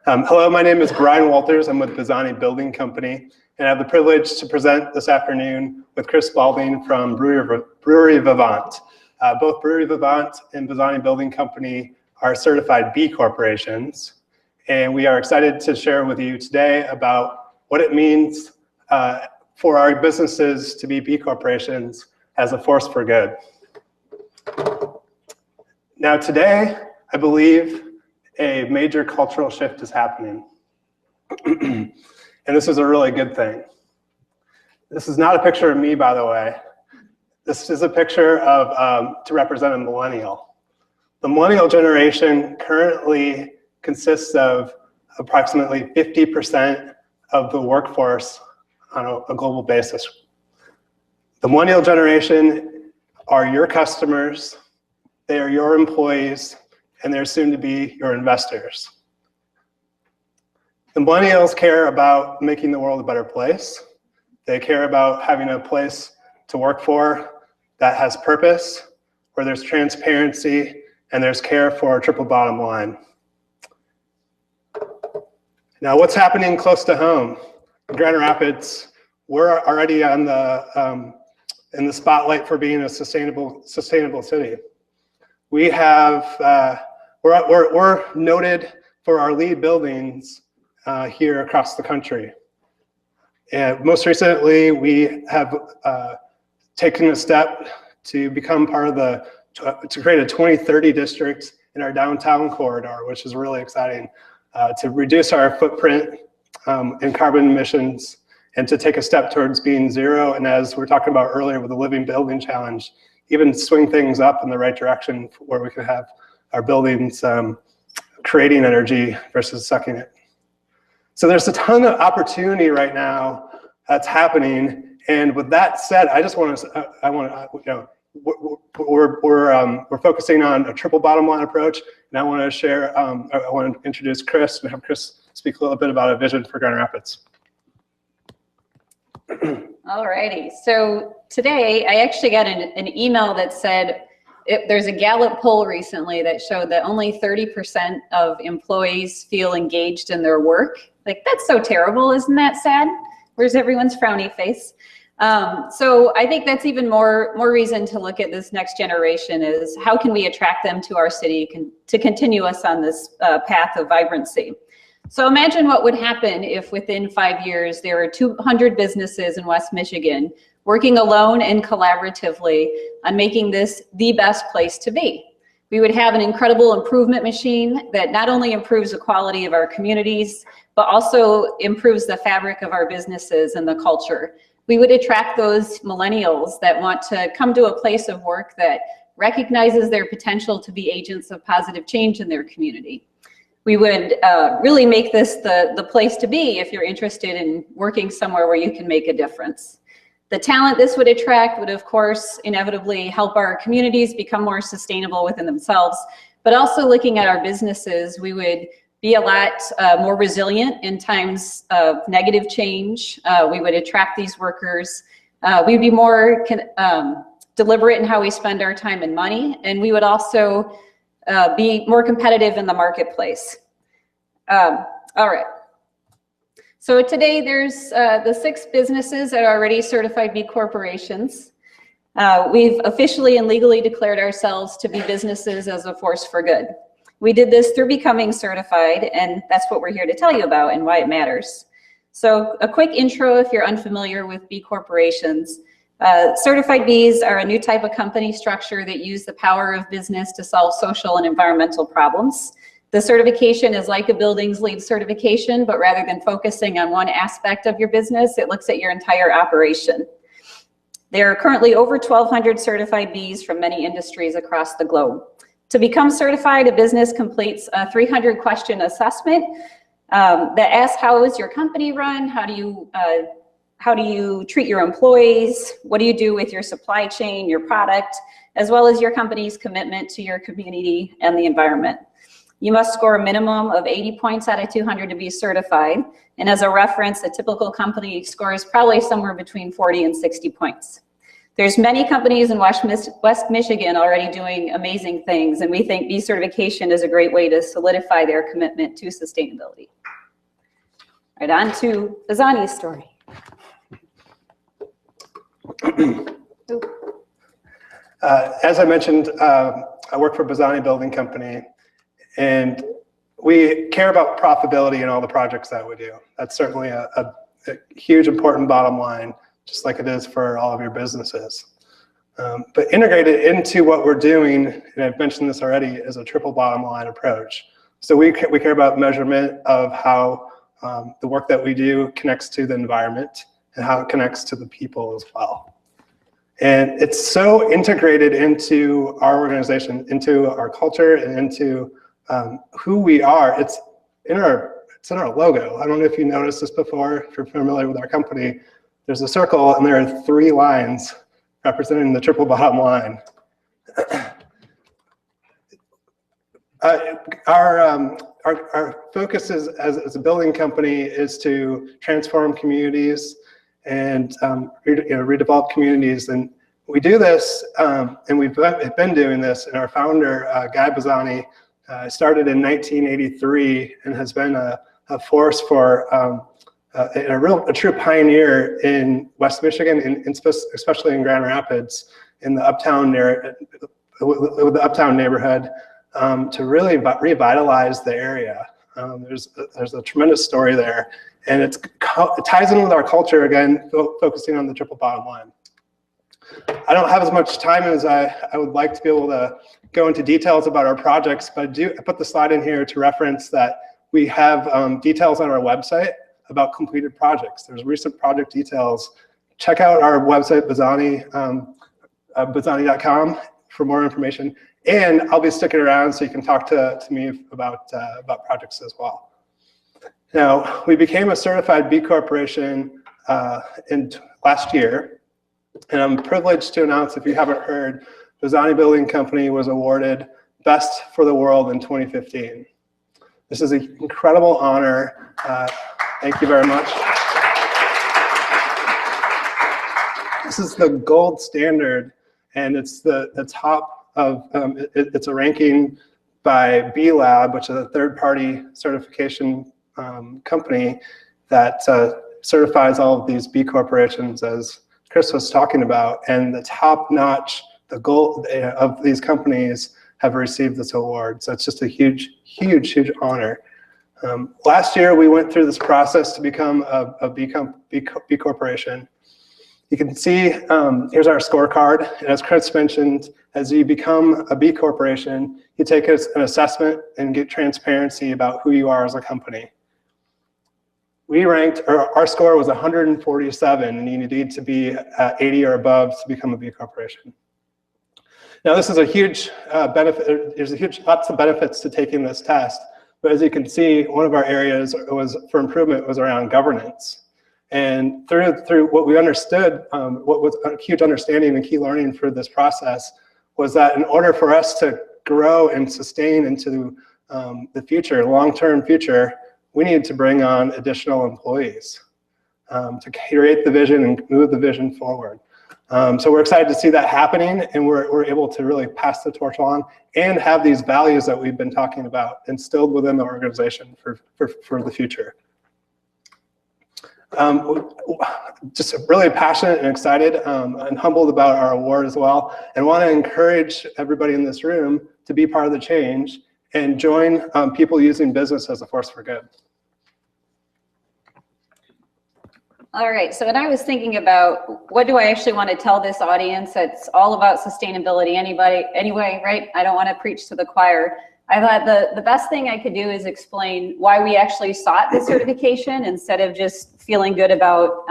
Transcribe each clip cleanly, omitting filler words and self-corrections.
Hello, my name is Brian Wolters. I'm with Bazzani Building Company, and I have the privilege to present this afternoon with Kris Spaulding from Brewery Vivant. Both Brewery Vivant and Bazzani Building Company are certified B corporations, and we are excited to share with you today about what it means for our businesses to be B corporations as a force for good. Now today, I believe a major cultural shift is happening. And this is a really good thing. This is not a picture of me, by the way. This is a picture of, to represent a millennial. The millennial generation currently consists of approximately 50% of the workforce on a global basis. The millennial generation are your customers, they are your employees, and they're soon to be your investors. The millennials care about making the world a better place. They care about having a place to work for that has purpose, where there's transparency and there's care for a triple bottom line. Now, what's happening close to home? In Grand Rapids, we're already on the in the spotlight for being a sustainable city. We have we're noted for our LEED buildings here across the country. And most recently, we have taken a step to become part of to create a 2030 district in our downtown corridor, which is really exciting, to reduce our footprint in carbon emissions and to take a step towards being zero. And as we were talking about earlier with the Living Building Challenge, even swing things up in the right direction where we can have our buildings creating energy versus sucking it. So there's a ton of opportunity right now that's happening. And with that said, I just want to, we're focusing on a triple bottom line approach, and I want to share. I want to introduce Kris and have Kris speak a little bit about a vision for Grand Rapids. Alrighty. So today, I actually got an email that said there's a Gallup poll recently that showed that only 30% of employees feel engaged in their work. Like, that's so terrible, isn't that sad? Where's everyone's frowny face? So I think that's even more reason to look at this next generation is how can we attract them to our city to continue us on this path of vibrancy. So imagine what would happen if within 5 years there were 200 businesses in West Michigan working alone and collaboratively on making this the best place to be. We would have an incredible improvement machine that not only improves the quality of our communities, but also improves the fabric of our businesses and the culture. We would attract those millennials that want to come to a place of work that recognizes their potential to be agents of positive change in their community. We would really make this the place to be if you're interested in working somewhere where you can make a difference. The talent this would attract would, of course, inevitably help our communities become more sustainable within themselves, but also looking at our businesses, we would be a lot more resilient in times of negative change. We would attract these workers. We'd be more deliberate in how we spend our time and money, and we would also be more competitive in the marketplace. All right. So today there's the 6 businesses that are already certified B corporations. We've officially and legally declared ourselves to be businesses as a force for good. We did this through becoming certified, and that's what we're here to tell you about and why it matters. So a quick intro if you're unfamiliar with B corporations. Certified Bs are a new type of company structure that use the power of business to solve social and environmental problems. The certification is like a buildings LEED certification, but rather than focusing on one aspect of your business, it looks at your entire operation. There are currently over 1,200 certified Bs from many industries across the globe. To become certified, a business completes a 300-question assessment that asks how is your company run, how do you treat your employees, what do you do with your supply chain, your product, as well as your company's commitment to your community and the environment. You must score a minimum of 80 points out of 200 to be certified. And as a reference, a typical company scores probably somewhere between 40 and 60 points. There's many companies in West Michigan already doing amazing things, and we think B certification is a great way to solidify their commitment to sustainability. Right on to Bazzani's story. As I mentioned, I work for Bazzani Building Company, and we care about profitability in all the projects that we do. That's certainly a huge, important bottom line, just like it is for all of your businesses. But integrated into what we're doing, and I've mentioned this already, is a triple bottom line approach. So we care about measurement of how the work that we do connects to the environment and how it connects to the people as well. And it's so integrated into our organization, into our culture, and into who we are. It's in our logo. I don't know if you noticed this before. If you're familiar with our company, there's a circle and there are 3 lines representing the triple bottom line. Our focus as a building company is to transform communities and redevelop communities, and we do this, and we've been doing this. And our founder, Guy Bazzani, started in 1983 and has been a force for a true pioneer in West Michigan, especially in Grand Rapids, in the uptown neighborhood, to really revitalize the area. There's a tremendous story there, and it ties in with our culture again, focusing on the triple bottom line. I don't have as much time as I would like to be able to go into details about our projects, but I put the slide in here to reference that we have details on our website about completed projects. There's recent project details. Check out our website, Bazzani.com, for more information. And I'll be sticking around so you can talk to me about projects as well. Now, we became a certified B Corporation last year, and I'm privileged to announce, if you haven't heard, Bazzani Building Company was awarded Best for the World in 2015. This is an incredible honor. Thank you very much. This is the gold standard, and it's the top of, it's a ranking by B Lab, which is a third-party certification company that certifies all of these B corporations, as Kris was talking about, and the top-notch, the gold of these companies have received this award. So it's just a huge, huge, huge honor. Last year, we went through this process to become a B corporation. You can see, here's our scorecard. And as Kris mentioned, as you become a B corporation, you take an assessment and get transparency about who you are as a company. We ranked, our score was 147, and you need to be at 80 or above to become a B corporation. Now, this is a huge benefit. There's lots of benefits to taking this test. But as you can see, one of our areas for improvement was around governance. And through what we understood, what was a huge understanding and key learning for this process was that in order for us to grow and sustain into the future, long-term future, we needed to bring on additional employees to create the vision and move the vision forward. So we're excited to see that happening, and we're able to really pass the torch on and have these values that we've been talking about instilled within the organization for the future. Just really passionate and excited and humbled about our award as well, and want to encourage everybody in this room to be part of the change and join people using business as a force for good. All right, so when I was thinking about what do I actually want to tell this audience that's all about sustainability anyway, right? I don't want to preach to the choir. I thought the best thing I could do is explain why we actually sought the certification instead of just feeling good about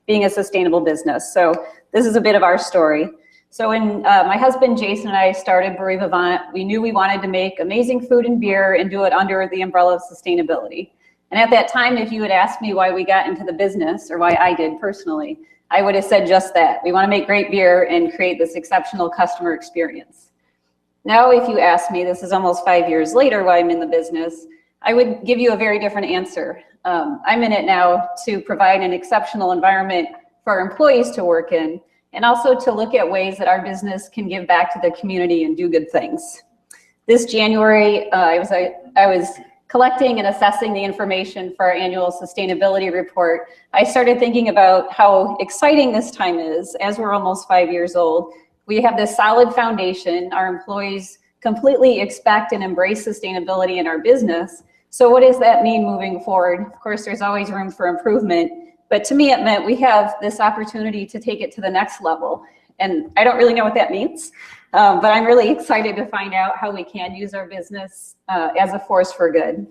being a sustainable business. So this is a bit of our story. So when my husband Jason and I started Brewery Vivant, we knew we wanted to make amazing food and beer and do it under the umbrella of sustainability. And at that time, if you had asked me why we got into the business, or why I did personally, I would have said just that. We want to make great beer and create this exceptional customer experience. Now, if you ask me, this is almost 5 years later, why I'm in the business, I would give you a very different answer. I'm in it now to provide an exceptional environment for our employees to work in, and also to look at ways that our business can give back to the community and do good things. This January, I was collecting and assessing the information for our annual sustainability report, I started thinking about how exciting this time is as we're almost 5 years old. We have this solid foundation. Our employees completely expect and embrace sustainability in our business. So what does that mean moving forward? Of course, there's always room for improvement, but to me it meant we have this opportunity to take it to the next level. And I don't really know what that means, but I'm really excited to find out how we can use our business as a force for good.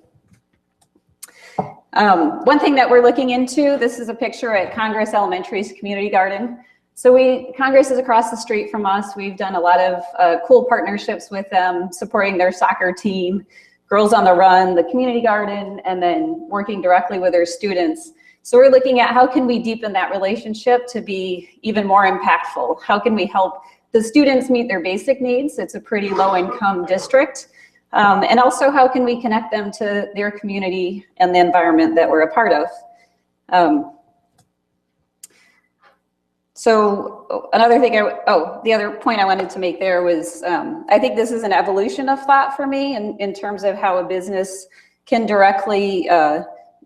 One thing that we're looking into, this is a picture at Congress Elementary's community garden. So Congress is across the street from us. We've done a lot of cool partnerships with them, supporting their soccer team, Girls on the Run, the community garden, and then working directly with their students. So we're looking at how can we deepen that relationship to be even more impactful? How can we help the students meet their basic needs? It's a pretty low income district. And also how can we connect them to their community and the environment that we're a part of? So another thing, the other point I wanted to make there was, I think this is an evolution of thought for me in terms of how a business can directly,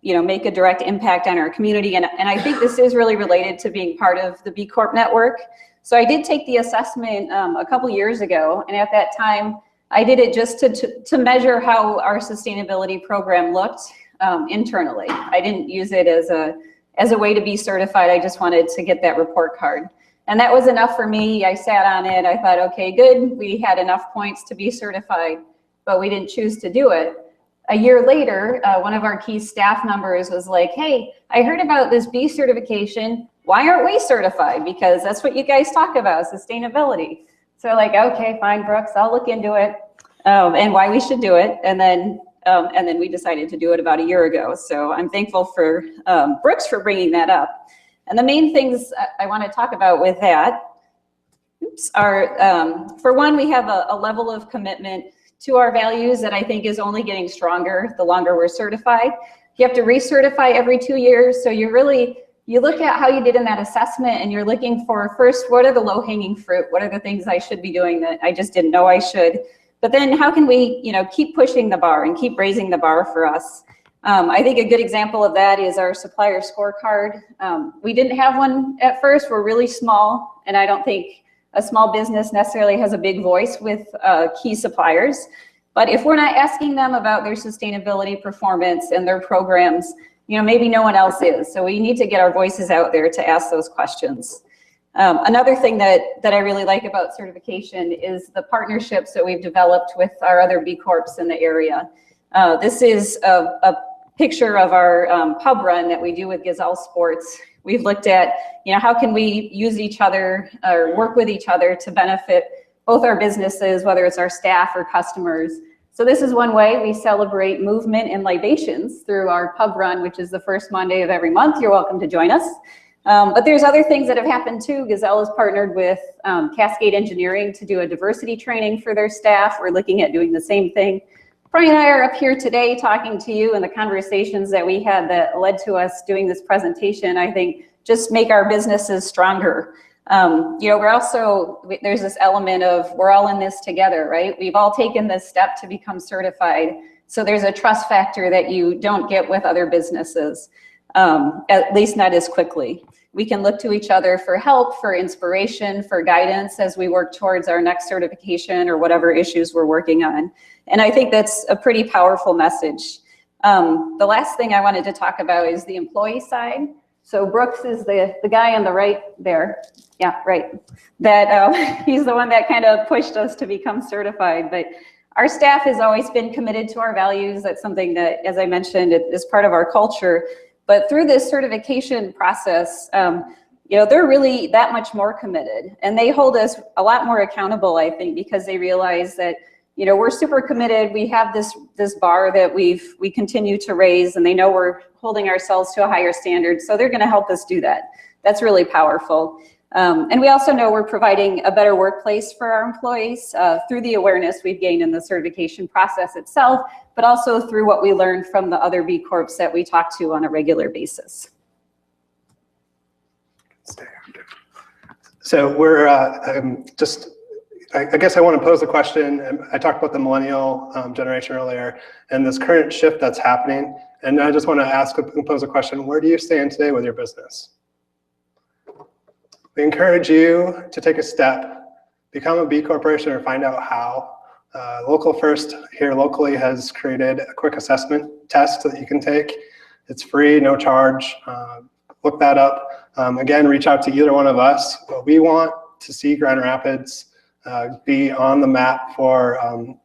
make a direct impact on our community. And I think this is really related to being part of the B Corp network. So I did take the assessment a couple years ago, and at that time, I did it just to measure how our sustainability program looked internally. I didn't use it as a way to be certified. I just wanted to get that report card. And that was enough for me. I sat on it. I thought, okay, good. We had enough points to be certified, but we didn't choose to do it. A year later, one of our key staff members was like, hey, I heard about this B certification. Why aren't we certified? Because that's what you guys talk about, sustainability. So like, okay, fine, Brooks, I'll look into it and why we should do it. And then we decided to do it about a year ago. So I'm thankful for Brooks for bringing that up. And the main things I want to talk about with that are, for one, we have a level of commitment to our values that I think is only getting stronger the longer we're certified. You have to recertify every 2 years. So you look at how you did in that assessment and you're looking for, first, what are the low-hanging fruit? What are the things I should be doing that I just didn't know I should? But then how can we, keep pushing the bar and keep raising the bar for us? I think a good example of that is our supplier scorecard. We didn't have one at first. We're really small, and I don't think a small business necessarily has a big voice with key suppliers. But if we're not asking them about their sustainability performance and their programs, maybe no one else is. So we need to get our voices out there to ask those questions. Another thing that I really like about certification is the partnerships that we've developed with our other B Corps in the area. This is a picture of our pub run that we do with Gazelle Sports. We've looked at, how can we use each other or work with each other to benefit both our businesses, whether it's our staff or customers. So this is one way we celebrate movement and libations through our pub run, which is the first Monday of every month. You're welcome to join us. But there's other things that have happened too. Gazelle has partnered with Cascade Engineering to do a diversity training for their staff. We're looking at doing the same thing. Brian and I are up here today talking to you, and the conversations that we had that led to us doing this presentation, I think, just make our businesses stronger. There's this element of we're all in this together, right? We've all taken this step to become certified. So there's a trust factor that you don't get with other businesses, at least not as quickly. We can look to each other for help, for inspiration, for guidance as we work towards our next certification or whatever issues we're working on. And I think that's a pretty powerful message. The last thing I wanted to talk about is the employee side. So Brooks is the guy on the right there. Yeah, right. He's the one that kind of pushed us to become certified. But our staff has always been committed to our values. That's something that, as I mentioned, is part of our culture. But through this certification process, they're really that much more committed. And they hold us a lot more accountable, I think, because they realize that, we're super committed. We have this bar that we continue to raise, and they know we're holding ourselves to a higher standard. So they're going to help us do that. That's really powerful. And we also know we're providing a better workplace for our employees through the awareness we've gained in the certification process itself, but also through what we learned from the other B Corps that we talk to on a regular basis. So we're just I guess I want to pose a question. I talked about the millennial generation earlier and this current shift that's happening. And I just want to pose a question. Where do you stand today with your business? We encourage you to take a step, become a B corporation or find out how. Local First here locally has created a quick assessment test that you can take. It's free, no charge. Look that up. Again, reach out to either one of us. But we want to see Grand Rapids be on the map for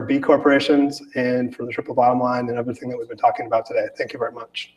B corporations and for the triple bottom line and everything that we've been talking about today. Thank you very much.